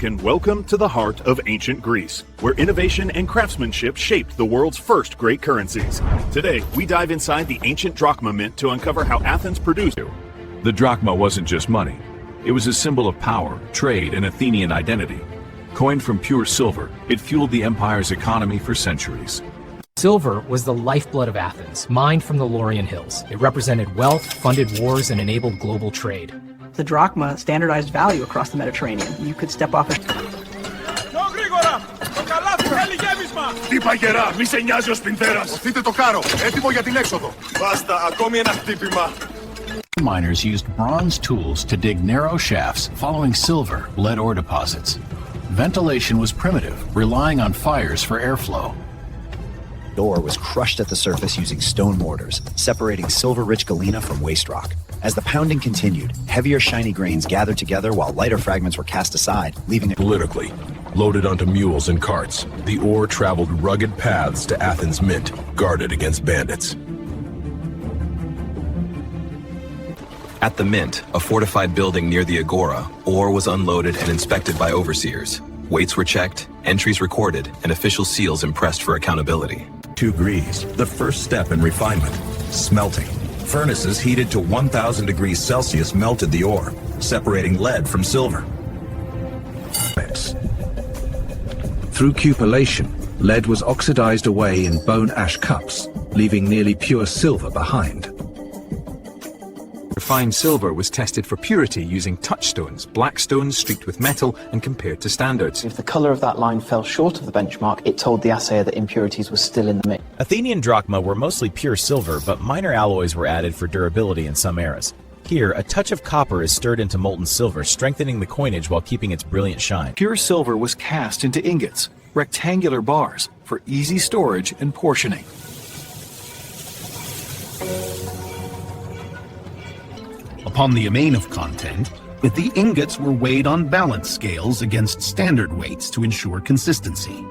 And welcome to the heart of ancient Greece, where innovation and craftsmanship shaped the world's first great currencies. Today, we dive inside the ancient Drachma mint to uncover how Athens produced. The drachma wasn't just money. It was a symbol of power, trade, and Athenian identity. Coined from pure silver, it fueled the empire's economy for centuries. Silver was the lifeblood of Athens, mined from the Laurian Hills. It represented wealth, funded wars, and enabled global trade. The drachma standardized value across the Mediterranean. You could step off it. Τι παγερά, μη σε νοιάζει ο σπινθέρας. Οθείτε το κάρο, έτοιμο για την έξοδο. Βάστα, ακόμη ένα χτύπημα. Miners used bronze tools to dig narrow shafts following silver, lead ore deposits. Ventilation was primitive, relying on fires for airflow. Ore was crushed at the surface using stone mortars, separating silver-rich galena from waste rock. As the pounding continued, heavier shiny grains gathered together while lighter fragments were cast aside, leaving it politically. Loaded onto mules and carts, the ore traveled rugged paths to Athens' mint, guarded against bandits. At the mint, a fortified building near the agora, ore was unloaded and inspected by overseers. Weights were checked, entries recorded, and official seals impressed for accountability. To Greece, the first step in refinement, smelting. Furnaces heated to 1,000 degrees Celsius melted the ore, separating lead from silver. Through cupellation, lead was oxidized away in bone ash cups, leaving nearly pure silver behind. Refined silver was tested for purity using touchstones, black stones streaked with metal, and compared to standards. If the color of that line fell short of the benchmark, it told the assayer that impurities were still in the mix. Athenian drachma were mostly pure silver, but minor alloys were added for durability in some eras. Here, a touch of copper is stirred into molten silver, strengthening the coinage while keeping its brilliant shine. Pure silver was cast into ingots, rectangular bars, for easy storage and portioning. Upon the amount of content, the ingots were weighed on balance scales against standard weights to ensure consistency.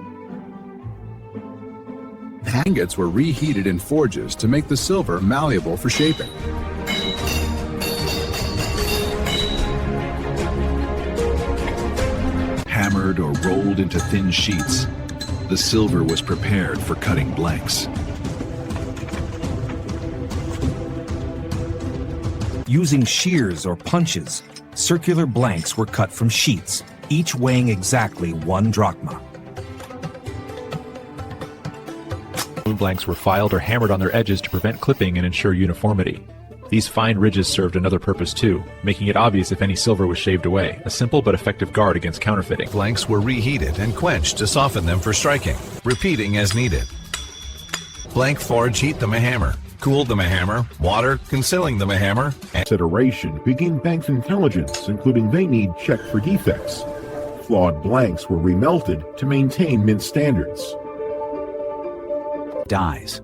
The ingots were reheated in forges to make the silver malleable for shaping. Hammered or rolled into thin sheets, the silver was prepared for cutting blanks. Using shears or punches, circular blanks were cut from sheets, each weighing exactly 1 drachma. Blanks were filed or hammered on their edges to prevent clipping and ensure uniformity. These fine ridges served another purpose too, making it obvious if any silver was shaved away, a simple but effective guard against counterfeiting. Blanks were reheated and quenched to soften them for striking, repeating as needed. Blank forge heat them a hammer. Cooled them a hammer, water concealing them a hammer. Consideration begin bank's intelligence, including they need check for defects. Flawed blanks were remelted to maintain mint standards. Dies.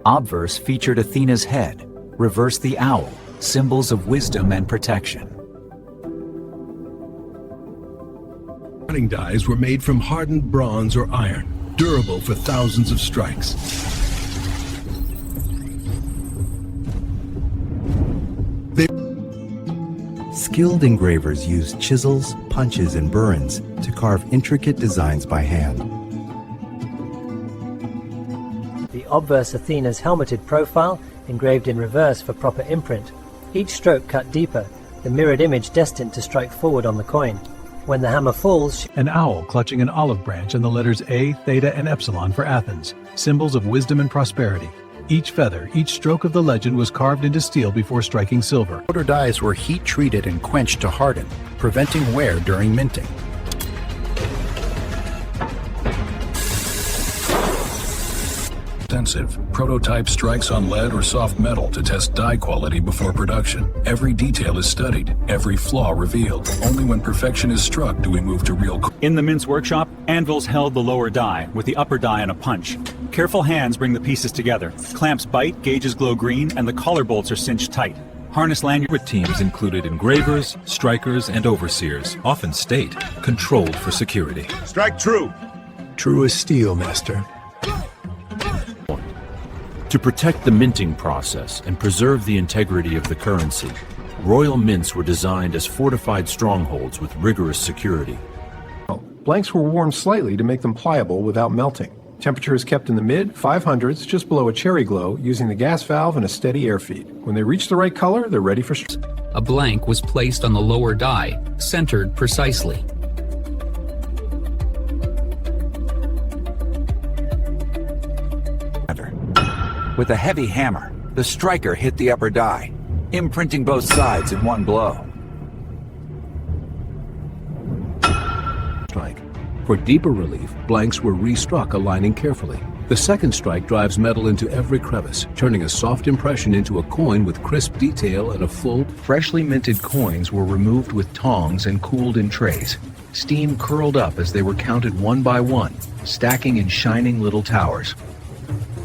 Obverse featured Athena's head, reverse the owl, symbols of wisdom and protection. Running dies were made from hardened bronze or iron, durable for thousands of strikes. Skilled engravers used chisels, punches, and burins to carve intricate designs by hand. The obverse Athena's helmeted profile, engraved in reverse for proper imprint. Each stroke cut deeper, the mirrored image destined to strike forward on the coin. When the hammer falls... An owl clutching an olive branch and the letters A, Theta, and Epsilon for Athens, symbols of wisdom and prosperity. Each feather, each stroke of the legend was carved into steel before striking silver. Outer dies were heat-treated and quenched to harden, preventing wear during minting. Intensive. Prototype strikes on lead or soft metal to test die quality before production. Every detail is studied, every flaw revealed. Only when perfection is struck do we move to real... In the mint's workshop, anvils held the lower die, with the upper die on a punch. Careful hands bring the pieces together. Clamps bite, gauges glow green, and the collar bolts are cinched tight. Harness lanyard teams included engravers, strikers, and overseers, often state, controlled for security. Strike true. True as steel, master. To protect the minting process and preserve the integrity of the currency, royal mints were designed as fortified strongholds with rigorous security. Blanks were warmed slightly to make them pliable without melting. Temperature is kept in the mid-500s, just below a cherry glow, using the gas valve and a steady air feed. When they reach the right color, they're ready for... A blank was placed on the lower die, centered precisely. With a heavy hammer, the striker hit the upper die, imprinting both sides in one blow. Strike. For deeper relief, blanks were restruck, aligning carefully. The second strike drives metal into every crevice, turning a soft impression into a coin with crisp detail and a full... Freshly minted coins were removed with tongs and cooled in trays. Steam curled up as they were counted one by one, stacking in shining little towers.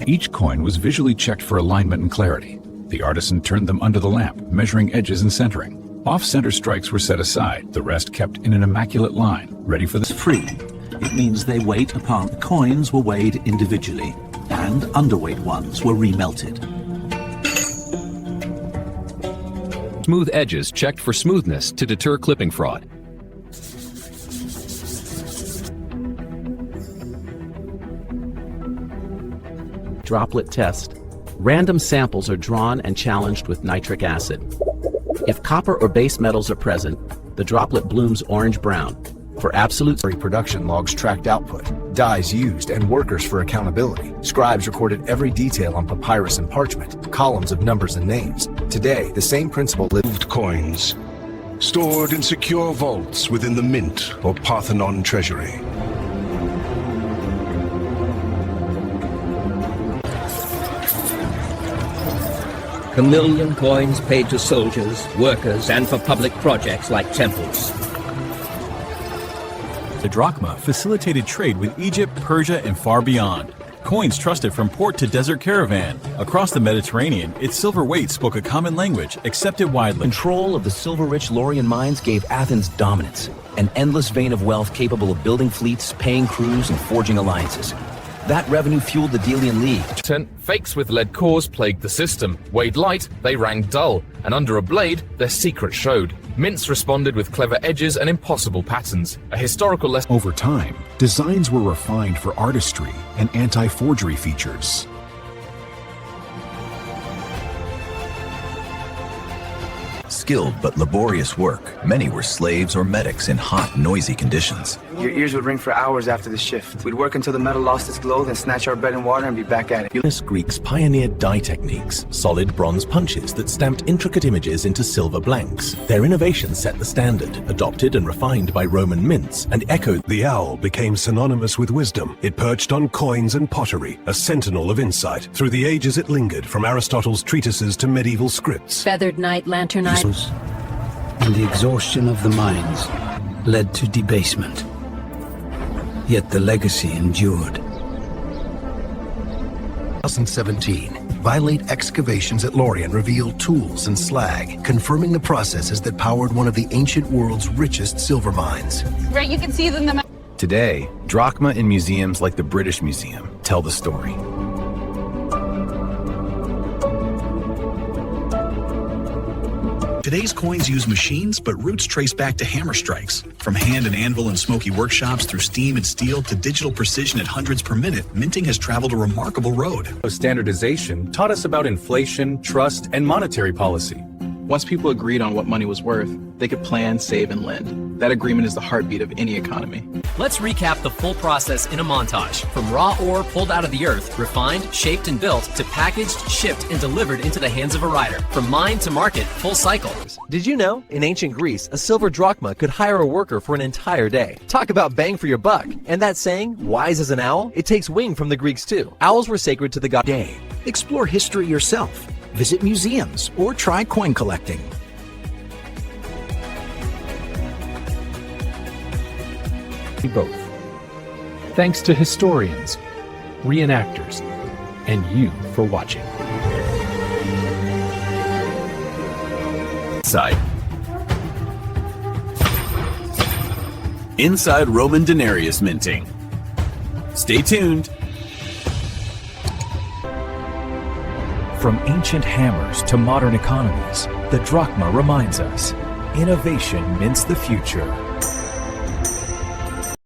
Each coin was visually checked for alignment and clarity. The artisan turned them under the lamp, measuring edges and centering. Off-center strikes were set aside, the rest kept in an immaculate line, ready for the... Free. It means they weighed upon the coins were weighed individually, and underweight ones were remelted. Smooth edges checked for smoothness to deter clipping fraud. Droplet test. Random samples are drawn and challenged with nitric acid. If copper or base metals are present, the droplet blooms orange-brown. For absolute production logs tracked output, dyes used, and workers for accountability. Scribes recorded every detail on papyrus and parchment, columns of numbers and names. Today, the same principle lived coins, stored in secure vaults within the Mint or Parthenon treasury. Chameleon coins paid to soldiers, workers, and for public projects like temples. The drachma facilitated trade with Egypt, Persia, and far beyond. Coins trusted from port to desert caravan. Across the Mediterranean, its silver weight spoke a common language, accepted widely. Control of the silver-rich Laurian mines gave Athens dominance, an endless vein of wealth capable of building fleets, paying crews, and forging alliances. That revenue fueled the Delian League. Fakes with lead cores plagued the system. Weighed light, they rang dull, and under a blade, their secret showed. Mints responded with clever edges and impossible patterns. A historical lesson. Over time, designs were refined for artistry and anti-forgery features. Skilled but laborious work. Many were slaves or medics in hot, noisy conditions. Your ears would ring for hours after the shift. We'd work until the metal lost its glow, then snatch our bread and water and be back at it. Greeks pioneered die techniques, solid bronze punches that stamped intricate images into silver blanks. Their innovation set the standard, adopted and refined by Roman mints, and echoed. The owl became synonymous with wisdom. It perched on coins and pottery, a sentinel of insight. Through the ages it lingered, from Aristotle's treatises to medieval scripts. Feathered knight, lantern eye. And the exhaustion of the mines led to debasement. Yet the legacy endured. 2017, Violate excavations at Lorien revealed tools and slag, confirming the processes that powered one of the ancient world's richest silver mines. Right, you can see them. Today, drachma in museums like the British Museum tell the story. Today's coins use machines, but roots trace back to hammer strikes. From hand and anvil in smoky workshops through steam and steel to digital precision at hundreds per minute, minting has traveled a remarkable road. Standardization taught us about inflation, trust, and monetary policy. Once people agreed on what money was worth, they could plan, save, and lend. That agreement is the heartbeat of any economy. Let's recap the full process in a montage. From raw ore pulled out of the earth, refined, shaped, and built, to packaged, shipped, and delivered into the hands of a rider. From mine to market, full cycle. Did you know, in ancient Greece, a silver drachma could hire a worker for an entire day? Talk about bang for your buck. And that saying, wise as an owl, it takes wing from the Greeks too. Owls were sacred to the god. Day. Explore history yourself. Visit museums or try coin collecting. Both. Thanks to historians, reenactors, and you for watching. Inside Roman denarius minting. Stay tuned. From ancient hammers to modern economies, the drachma reminds us, innovation mints the future.